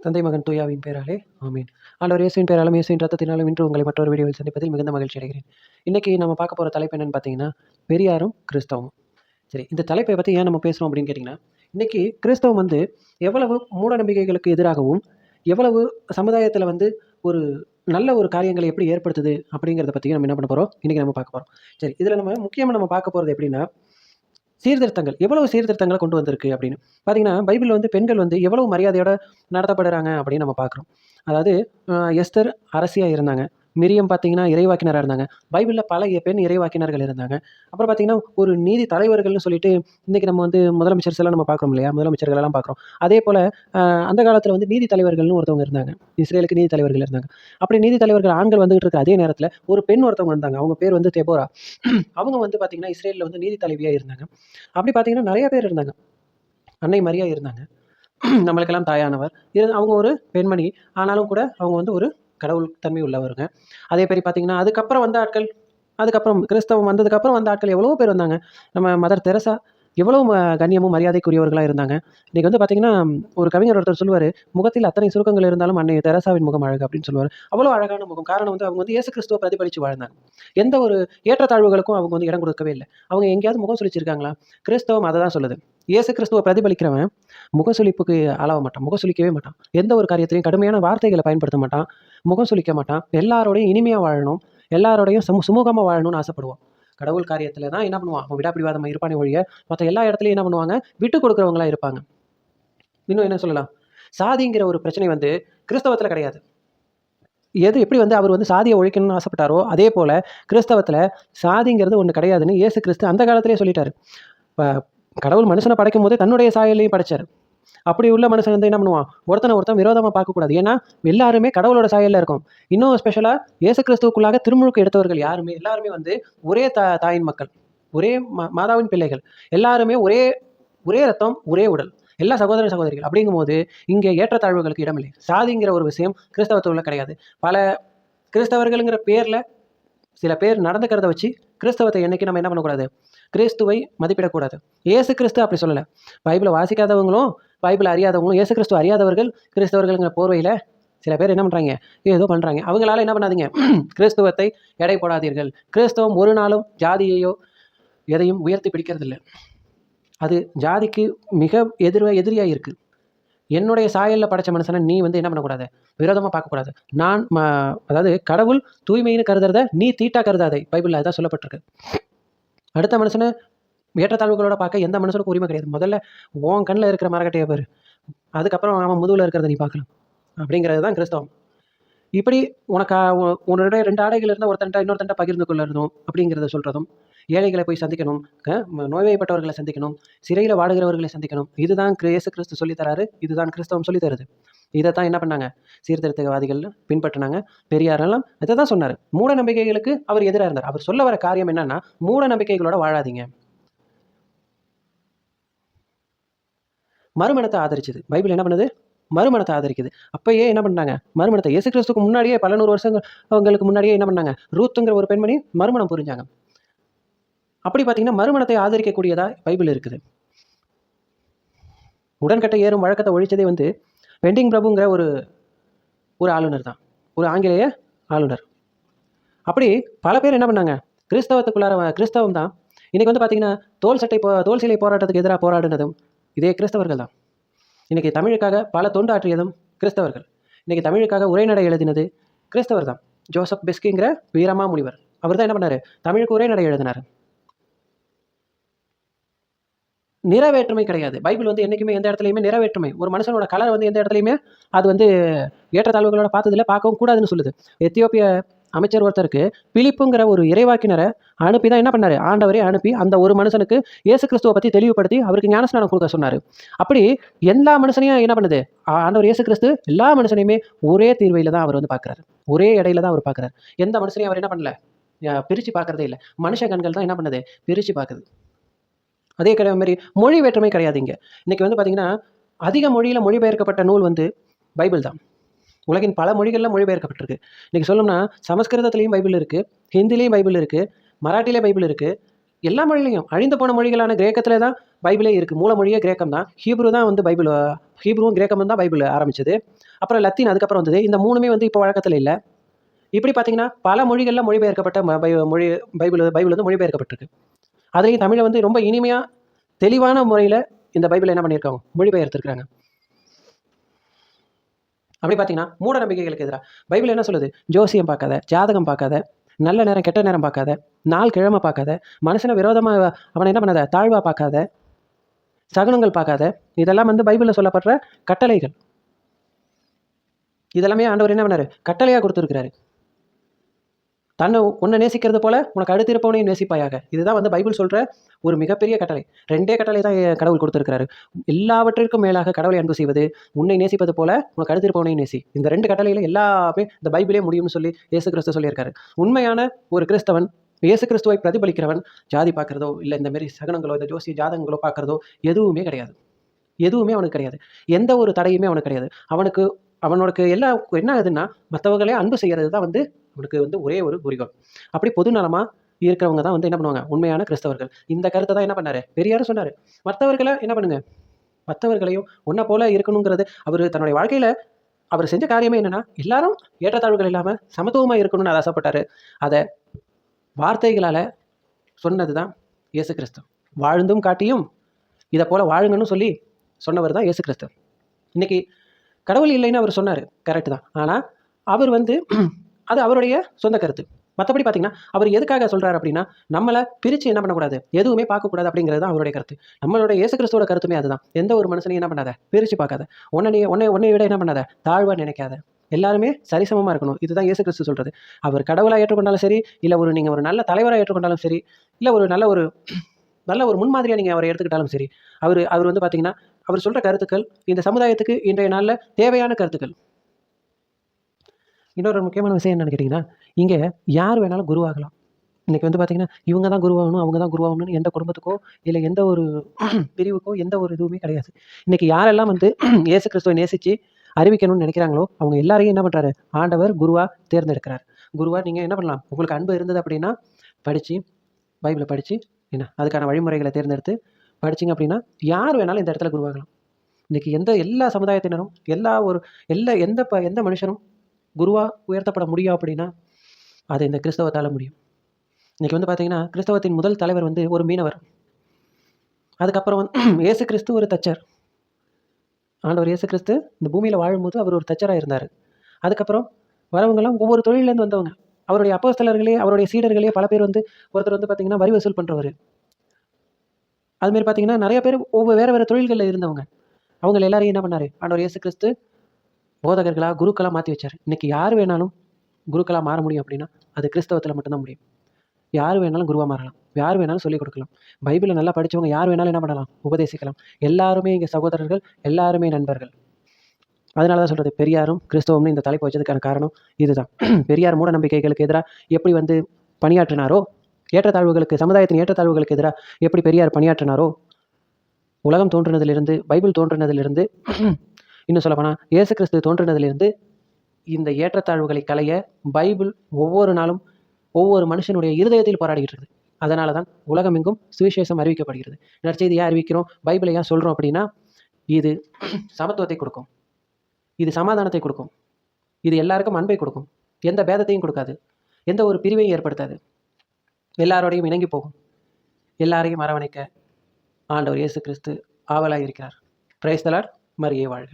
தந்தை மகன் தூயாவின் பேராலே ஆமீன். ஆண்டவர் இயேசுவின் பேராலும் இயேசுவின் ரத்தத்தினாலும் இன்று உங்களை மற்றொரு வீடியோவில் சந்திப்பதில் மிகுந்த மகிழ்ச்சி அடைகிறேன். இன்னைக்கு நம்ம பார்க்க போகிற தலைப்பு என்னன்னு பார்த்தீங்கன்னா, பெரியாரும் கிறிஸ்தவமும். சரி, இந்த தலைப்பை பற்றி ஏன் நம்ம பேசுகிறோம் அப்படின்னு கேட்டிங்கன்னா, இன்னைக்கு கிறிஸ்தவம் எவ்வளவு மூட நம்பிக்கைகளுக்கு எதிராகவும், எவ்வளவு சமுதாயத்தில் ஒரு நல்ல ஒரு காரியங்களை எப்படி ஏற்படுத்துது அப்படிங்கிறத பற்றி நம்ம என்ன பண்ண போகிறோம், இன்றைக்கி நம்ம பார்க்க போகிறோம். சரி, இதில் முக்கியமாக நம்ம பார்க்க போகிறது எப்படின்னா, சீர்திருத்தங்கள் எவ்வளவு சீர்திருத்தங்களை கொண்டு வந்திருக்கு அப்படின்னு பார்த்தீங்கன்னா, பைபிள் பெண்கள் எவ்வளவு மரியாதையோட நடத்தப்படுறாங்க அப்படின்னு நம்ம பார்க்குறோம். அதாவது எஸ்தர் அரசியாக இருந்தாங்க. மிரியம் பார்த்தீங்கன்னா இறைவாக்கினராக இருந்தாங்க. பைபிளில் பல பெண் இறைவாக்கினர்கள் இருந்தாங்க. அப்புறம் பார்த்தீங்கன்னா, ஒரு நீதி தலைவர்கள்னு சொல்லிட்டு இன்றைக்கி நம்ம முதலமைச்சர்ஸ் எல்லாம் நம்ம பார்க்குறோம் இல்லையா, முதலமைச்சர்கள் எல்லாம் பார்க்குறோம். அதே போல் அந்த காலத்தில் நீதி தலைவர்கள்னு ஒருத்தவங்க இருந்தாங்க. இஸ்ரேலுக்கு நீதி தலைவர்கள் இருந்தாங்க. அப்படி நீதி தலைவர்கள் ஆண்கள் வந்துகிட்டு இருக்க அதே நேரத்தில் ஒரு பெண் ஒருத்தவங்க இருந்தாங்க. அவங்க பேர் தெபோரா. அவங்க பார்த்தீங்கன்னா இஸ்ரேலில் நீதி தலைவியாக இருந்தாங்க. அப்படி பார்த்தீங்கன்னா நிறைய பேர் இருந்தாங்க. அன்னை மரியா இருந்தாங்க. நம்மளுக்கெல்லாம் தாயானவர். அவங்க ஒரு பெண்மணி. ஆனாலும் கூட அவங்க ஒரு கடவுள் தன்மை உள்ளவருங்க. அதே மாதிரி பார்த்தீங்கன்னா, அதுக்கப்புறம் கிறிஸ்தவம் வந்ததுக்கப்புறம் வந்த ஆட்கள் எவ்வளோ பேர் வந்தாங்க. நம்ம மதர் தெரசா எவ்வளோ மரியாதைக்குரியவர்களாக இருந்தாங்க. இன்றைக்கி பார்த்தீங்கன்னா, ஒரு கவிஞர் ஒருத்தர் சொல்லுவார், முகத்தில் அத்தனை சுருக்கங்கள் இருந்தாலும் அன்னை தெரசாவின் முகம் அழகு அப்படின்னு சொல்லுவார். அவ்வளோ அழகான முகம். காரணம் அவங்க இயேசு கிறிஸ்துவை பிரதிபலித்து வாழ்ந்தாங்க. எந்த ஒரு ஏற்றத்தாழ்வுகளுக்கும் அவங்க இடம் கொடுக்கவே இல்லை. அவங்க எங்கேயாவது முகம் சுழிச்சிருக்காங்களா? கிறிஸ்தவம் அதை தான் சொல்லுது. இயேசு கிறிஸ்துவை பிரதிபலிக்கிறவன் முகசுளிப்புக்கு ஆளாக மாட்டான். முகசுளிக்கவே மாட்டான். எந்த ஒரு காரியத்திலையும் கடுமையான வார்த்தைகளை பயன்படுத்த மாட்டான். முகம் சுளிக்க மாட்டான். எல்லாரோடையும் இனிமையாக வாழணும், எல்லாரோடையும் சுமூகமாக வாழணும்னு ஆசைப்படுவான். கடவுள் காரியத்தில் தான் என்ன பண்ணுவான், அவன் விடாப்பிடிவாதமாக இருப்பானே ஒழிய மற்ற எல்லா இடத்துலையும் என்ன பண்ணுவாங்க, விட்டு கொடுக்குறவங்களா இருப்பாங்க. இன்னும் என்ன சொல்லலாம், சாதிங்கிற ஒரு பிரச்சனை கிறிஸ்தவத்தில் கிடையாது. எப்படி அவர் சாதியை ஒழிக்கணும்னு ஆசைப்பட்டாரோ அதே போல் கிறிஸ்தவத்தில் சாதிங்கிறது ஒன்று கிடையாதுன்னு இயேசு கிறிஸ்து அந்த காலத்திலே சொல்லிட்டாரு. இப்போ கடவுள் மனுஷனை படைக்கும் போதே தன்னுடைய சாயலையும் படைச்சார். அப்படி உள்ள மனுஷன் என்ன பண்ணுவான், ஒருத்தன் விரோதமாக பார்க்கக்கூடாது. ஏன்னா எல்லாருமே கடவுளோட சாயலில் இருக்கும். இன்னும் ஸ்பெஷலாக இயேசு கிறிஸ்துவுக்குள்ளாக திருமுழுக்கு எடுத்தவர்கள் எல்லாருமே ஒரே தாயின் மக்கள், ஒரே மாதாவின் பிள்ளைகள், எல்லாருமே ஒரே ரத்தம், ஒரே உடல், எல்லா சகோதர சகோதரிகள். அப்படிங்கும்போது இங்கே ஏற்றத்தாழ்வுகளுக்கு இடமில்லை. சாதிங்கிற ஒரு விஷயம் கிறிஸ்தவத்துக்குள்ள கிடையாது. பல கிறிஸ்தவர்களுங்கிற பேரில் சில பேர் நடந்துக்கிறத வச்சு கிறிஸ்தவத்தை என்னைக்கு நம்ம என்ன பண்ணக்கூடாது, கிறிஸ்துவை மதிப்பிடக்கூடாது. இயேசு கிறிஸ்து அப்படி சொல்லலை. பைபிளை வாசிக்காதவங்களும் பைபிளை அறியாதவங்களும் இயேசு கிறிஸ்து அறியாதவர்கள் கிறிஸ்தவர்கள்ங்கிற போர்வையில் சில பேர் என்ன பண்ணுறாங்க, ஏதோ பண்ணுறாங்க. அவங்களால என்ன பண்ணாதீங்க, கிறிஸ்துவத்தை எடை போடாதீர்கள். கிறிஸ்தவம் ஒரு நாளும் ஜாதியையோ எதையும் உயர்த்தி பிடிக்கிறதில்லை. அது ஜாதிக்கு மிக எதிரியாக இருக்குது. என்னுடைய சாயலில் படைச்ச மனுஷனை நீ என்ன பண்ணக்கூடாது, விரோதமாக பார்க்கக்கூடாது. அதாவது கடவுள் தூய்மைன்னு கருதுறத நீ தீட்டா கருதாதை. பைபிளில் அதுதான் சொல்லப்பட்டிருக்கு. அடுத்த மனுஷனை ஏற்றத்தாழ்வுகளோட பார்க்க எந்த மனுஷனுக்கும் உரிமை கிடையாது. முதல்ல உன் கண்ணில் இருக்கிற மரக்கட்டையை பாரு, அதுக்கப்புறம் அவன் முதுகில் இருக்கிறத நீ பார்க்கலாம். அப்படிங்கிறது தான் கிறிஸ்தவம். இப்படி உன்னுடைய 2 ஆடைகள் இருந்தால் இன்னொருத்தன்ட்ட பகிர்ந்து கொள்ளறதும் அப்படிங்கிறத சொல்கிறதும், ஏழைகளை போய் சந்திக்கணும், நோய்வாய்ப்பட்டவர்களை சந்திக்கணும், சிறையில் வாடுகிறவர்களை சந்திக்கணும். இதுதான் இயேசு கிறிஸ்து சொல்லித்தராரு. இதுதான் கிறிஸ்தவம் சொல்லித்தருது. இதைத்தான் என்ன பண்ணாங்க, சீர்திருத்தவாதிகள் பின்பற்றினாங்க. பெரியாரெல்லாம் இதை தான் சொன்னார். மூட நம்பிக்கைகளுக்கு அவர் எதிராக இருந்தார். அவர் சொல்ல வர காரியம் என்னன்னா, மூட நம்பிக்கைகளோட வாழாதீங்க. மறுமணத்தை ஆதரிச்சது பைபிள். என்ன பண்ணுது, மறுமணத்தை ஆதரிக்குது. அப்பயே என்ன பண்ணாங்க, மறுமணத்தை இயேசு கிறிஸ்துக்கு முன்னாடியே பல 100 வருஷங்கள் அவங்களுக்கு முன்னாடியே என்ன பண்ணாங்க, ரூத்துங்கிற ஒரு பெண்மணி மறுமணம் புரிஞ்சாங்க. அப்படி பார்த்தீங்கன்னா மறுமணத்தை ஆதரிக்கக்கூடியதா பைபிள் இருக்குது. உடன்கட்டை ஏறும் வழக்கத்தை ஒழிச்சதே வெண்டிங் பிரபுங்கிற ஒரு ஆளுநர் தான், ஒரு ஆங்கிலேய ஆளுநர். அப்படி பல பேர் என்ன பண்ணாங்க, கிறிஸ்தவம் தான் இன்னைக்கு பார்த்தீங்கன்னா தோல் சிலை போராட்டத்துக்கு எதிராக போராடினதும் இதே கிறிஸ்தவர்கள் தான். இன்றைக்கி தமிழுக்காக பல தொண்டு ஆற்றியதும் கிறிஸ்தவர்கள். இன்றைக்கி தமிழுக்காக உரைநடை எழுதினது கிறிஸ்தவர் தான். ஜோசப் பெஸ்கிங்கிற வீரமா முனிவர், அவர் தான் என்ன பண்ணார், தமிழுக்கு உரைநடை எழுதினார். நிறவேற்றுமை கிடையாது. பைபிள் என்றைக்குமே எந்த இடத்துலையுமே நிறவேற்றுமை, ஒரு மனுஷனோட கலர் எந்த இடத்துலையுமே அது ஏற்றத்தாழ்வுகளோட பார்த்ததில்லை, பார்க்கவும் கூடாதுன்னு சொல்லுது. எத்தியோப்பிய அமைச்சர் ஒருத்தருக்கு பிலிப்புங்கிற ஒரு இறைவாக்கினரை அனுப்பி தான் என்ன பண்ணார், ஆண்டவரே அனுப்பி அந்த ஒரு மனுஷனுக்கு இயேசு கிறிஸ்துவை பற்றி தெளிவுபடுத்தி அவருக்கு ஞானஸ்நானம் கொடுக்க சொன்னார். அப்படி எல்லா மனுஷனையும் என்ன பண்ணுது ஆண்டவர் இயேசு கிறிஸ்து, எல்லா மனுஷனையுமே ஒரே தீர்வையில் தான் அவர் பார்க்குறாரு, ஒரே இடையில தான் அவர் பார்க்குறாரு. எந்த மனுஷனையும் அவர் என்ன பண்ணல, பிரித்து பார்க்குறதே இல்லை. மனுஷ கண்கள் தான் என்ன பண்ணுது, பிரித்து பார்க்குது. அதே மாதிரி மொழி வேற்றுமை கிடையாது. இங்கே இன்றைக்கி பார்த்தீங்கன்னா அதிக மொழியில் மொழிபெயர்க்கப்பட்ட நூல் பைபிள் தான். உலகின் பல மொழிகளில் மொழிபெயர்க்கப்பட்டிருக்கு. இன்றைக்கி சொல்லணும்னா சமஸ்கிருதத்துலேயும் பைபிள் இருக்குது, ஹிந்திலையும் பைபிள் இருக்குது, மராட்டியிலே பைபிள் இருக்குது. எல்லா மொழியிலையும் அழிந்து போன மொழிகளான கிரேக்கத்தில் தான் பைபிளே இருக்குது. மூல மொழியே கிரேக்கம் தான். ஹீப்ரு தான் பைபிள். ஹீப்ருவும் கிரேக்கமும் தான் பைபிள் ஆரம்பிச்சது. அப்புறம் லத்தீன் அதுக்கப்புறம் வந்தது. இந்த 3மே வந்து இப்போ வழக்கத்துல இல்ல. இப்படி பார்த்தீங்கன்னா, பல மொழிகள்ல மொழிபெயர்க்கப்பட்ட மொழி பைபிள் வந்து மொழிபெயர்க்கப்பட்டிருக்கு. அதுலயும் தமிழ வந்து ரொம்ப இனிமையா, தெளிவான முறையில இந்த பைபிள என்ன பண்ணியிருக்காங்க? மொழிபெயர்த்திருக்காங்க. அப்படி பார்த்தீங்கன்னா, மூட நம்பிக்கைகளுக்கு எதிரா பைபிள் என்ன சொல்லுது? ஜோசியம் பார்க்காத, ஜாதகம் பார்க்காத, நல்ல நேரம், கெட்ட நேரம் பார்க்காத, நாள் கிழமை பார்க்காத, மனுஷன விரோதமா அவன என்ன பண்ணாத? தாழ்வா பார்க்காத, சகுனங்கள் பார்க்காத. இதெல்லாம் வந்து பைபிள்ல சொல்லப்படுற கட்டளைகள். இதெல்லாமே ஆண்டவர் என்ன பண்ணாரு? கட்டளையா குடுத்திருக்கிறாரு. உன்னை நேசிக்கிறது போல உனக்கு அடுத்து இருப்பவனையும் நேசிப்பாயாக. இதுதான் வந்து பைபிள் சொல்ற ஒரு மிகப்பெரிய கட்டளை. 2 கட்டளை தான் கடவுள் கொடுத்திருக்கிறாரு. எல்லாவற்றிற்கும் மேலாக கடவுளை அன்பு செய்வது, உன்னை நேசிப்பது போல உனக்கு அடுத்து இருப்பவனையும் நேசி. இந்த 2 கட்டளையில எல்லாமே இந்த பைபிளே முடியும்னு சொல்லி இயேசு கிறிஸ்து சொல்லியிருக்காரு. உண்மையான ஒரு கிறிஸ்தவன், இயேசு கிறிஸ்துவை பிரதிபலிக்கிறவன், ஜாதி பார்க்கிறதோ, இல்ல இந்த மாரி சகுனங்களோ, இந்த ஜோசிய ஜாதகங்களோ பார்க்கிறதோ எதுவுமே கிடையாது. எதுவுமே அவனுக்கு கிடையாது. எந்த ஒரு தடையுமே அவனுக்கு கிடையாது. அவனுக்கு எல்லாம் என்ன ஆகுதுன்னா, மத்தவங்களே அன்பு செய்யறது தான் வந்து அவனுக்கு வந்து ஒரே ஒரு குறிக்கோள். அப்படி பொது நலமா இருக்கிறவங்க தான் வந்து என்ன பண்ணுவாங்க? உண்மையான கிறிஸ்தவர்கள். இந்த கருத்த தான் என்ன பண்ணாரு? பெரியாரும் சொன்னாரு. மத்தவர்கள என்ன பண்ணுங்க? மத்தவர்களையும் உன்ன போல இருக்கணுங்கிறது அவரு தன்னுடைய வாழ்க்கையில அவர் செஞ்ச காரியமே என்னன்னா, எல்லாரும் ஏற்றத்தாழ்வுகள் இல்லாம சமத்துவமா இருக்கணும்னு ஆசைப்பட்டாரு. அத வார்த்தைகளால சொன்னது தான் இயேசு கிறிஸ்து. வாழ்ந்தும் காட்டியும் இத போல வாழுங்கன்னு சொல்லி சொன்னவர் தான் இயேசு கிறிஸ்து. இன்னைக்கு கடவுள் இல்லைன்னு அவர் சொன்னாரு. கரெக்ட் தான். ஆனா, அவர் வந்து அது அவருடைய சொந்த கருத்து. மத்தபடி பார்த்தீங்கன்னா, அவர் எதுக்காக சொல்றாரு அப்படின்னா, நம்மள பிரிச்சு என்ன பண்ணக்கூடாது, எதுவுமே பார்க்கக்கூடாது அப்படிங்கிறது தான் அவருடைய கருத்து. நம்மளுடைய இயேசு கிறிஸ்துவோட கருத்துமே அதுதான். எந்த ஒரு மனுஷனையும் என்ன பண்ணாத, பிரிச்சு பார்க்காத. உன்னை விட என்ன பண்ணாத, தாழ்வா நினைக்காத. எல்லாருமே சரிசமமா இருக்கணும். இதுதான் இயேசு கிறிஸ்து சொல்றது. அவர் கடவுளா ஏற்றுக்கொண்டாலும் சரி, இல்ல நீங்க ஒரு நல்ல தலைவரா ஏற்றுக்கொண்டாலும் சரி, இல்ல நல்ல ஒரு முன்மாதிரியா நீங்க அவரை எடுத்துக்கிட்டாலும் சரி, அவர் வந்து பார்த்தீங்கன்னா, அவர் சொல்ற கருத்துக்கள் இந்த சமுதாயத்துக்கு இன்றைய நாள்ல தேவையான கருத்துக்கள். இன்னொரு முக்கியமான விஷயம் என்னன்னு கேட்டீங்கன்னா, இங்க யார் வேணாலும் குருவாகலாம். இன்னைக்கு வந்து பார்த்தீங்கன்னா, இவங்க தான் குருவாகணும், அவங்க தான் குருவாகணும்னு எந்த குடும்பத்துக்கோ, இல்ல எந்த ஒரு பிரிவுக்கோ எந்த ஒரு இதுவுமே கிடையாது. இன்னைக்கு யாரெல்லாம் வந்து இயேசு கிறிஸ்துவை நேசிச்சு அறிவிக்கணும்னு நினைக்கிறாங்களோ, அவங்க எல்லாரையும் என்ன பண்றாரு? ஆண்டவர் குருவா தேர்ந்தெடுக்கிறார். குருவா நீங்க என்ன பண்ணலாம்? உங்களுக்கு அன்பு இருந்தது அப்படின்னா, படிச்சு பைபிள படிச்சு அதுக்கான வழிமுறைகள தேர்ந்தெடுத்து படிச்சீங்க அப்படின்னா, யார் வேணாலும் இந்த இடத்துல குருவாகலாம். இன்னைக்கு எல்லா சமுதாயத்தினரும், எந்த மனுஷனும் குருவா உயர்த்தப்பட முடியும் அப்படின்னா, அது இந்த கிறிஸ்தவத்தால முடியும். இன்னைக்கு வந்து பார்த்தீங்கன்னா, கிறிஸ்தவத்தின் முதல் தலைவர் வந்து ஒரு மீனவர். அதுக்கப்புறம் வந்து இயேசு கிறிஸ்து ஒரு தச்சர். ஆண்டவர் இயேசு கிறிஸ்து இந்த பூமியில வாழும்போது அவர் ஒரு தச்சரா இருந்தாரு. அதுக்கப்புறம் வரவங்கலாம் ஒவ்வொரு தொழில்லேருந்து வந்தவங்க. அவருடைய அப்போஸ்தலர்களே, அவருடைய சீடர்களே பல பேர் வந்து ஒருத்தர் வந்து பார்த்தீங்கன்னா, வரி வசூல் பண்றவரு. அதுமாரி பார்த்தீங்கன்னா, நெறைய பேர் வேற தொழில்கள்ல இருந்தவங்க. அவங்கள எல்லாரையும் என்ன பண்ணாரு? ஆண்டவர் இயேசு கிறிஸ்து போதகர்களா, குருக்களா மாத்தி வச்சாரு. இன்னைக்கு யார் வேணாலும் குருக்களா மாற முடியும் அப்படின்னா, அது கிறிஸ்தவத்தில மட்டும் தான் முடியும். யார் வேணாலும் குருவா மாறலாம். யார் வேணாலும் சொல்லிக் கொடுக்கலாம். பைபிள நல்லா படிச்சவங்க யார் வேணாலும் என்ன பண்ணலாம்? உபதேசிக்கலாம். எல்லாருமே இங்க சகோதரர்கள், எல்லாருமே நண்பர்கள். அதனால தான் சொல்றது பெரியாரும், கிறிஸ்தவம்னு இந்த தலைப்பு வச்சதுக்கான காரணம் இதுதான். பெரியார் மூட நம்பிக்கைகளுக்கு எதிரா எப்படி வந்து பணியாற்றினாரோ, சமுதாயத்தின் ஏற்றத்தாழ்வுகளுக்கு எதிரா எப்படி பெரியார் பணியாற்றினாரோ, உலகம் தோன்றினதிலிருந்து, பைபிள் தோன்றினதிலிருந்து, இன்னும் சொல்லப்போனா இயேசு கிறிஸ்து தோன்றினதிலிருந்து இந்த ஏற்றத்தாழ்வுகளை களைய பைபிள் ஒவ்வொரு நாளும் ஒவ்வொரு மனுஷனுடைய இருதயத்தில் போராடிக்கிட்டு இருக்குது. அதனால தான் உலகமெங்கும் சுவிசேஷம் அறிவிக்கப்படுகிறது. நற்செய்தியா அறிவிக்கிறோம், பைபிளை ஏன் சொல்றோம் அப்படின்னா, இது சமத்துவத்தை கொடுக்கும். இது சமாதானத்தை கொடுக்கும். இது எல்லாருக்கும் அன்பை கொடுக்கும். எந்த பேதத்தையும் கொடுக்காது. எந்த ஒரு பிரிவையும் ஏற்படுத்தாது. எல்லாரோடையும் இணங்கி போகும். எல்லாரையும் அரவணைக்க ஆண்டவர் இயேசு கிறிஸ்து ஆவலாய் இருக்கிறார். Praise the Lord. மரியே வாழ்க.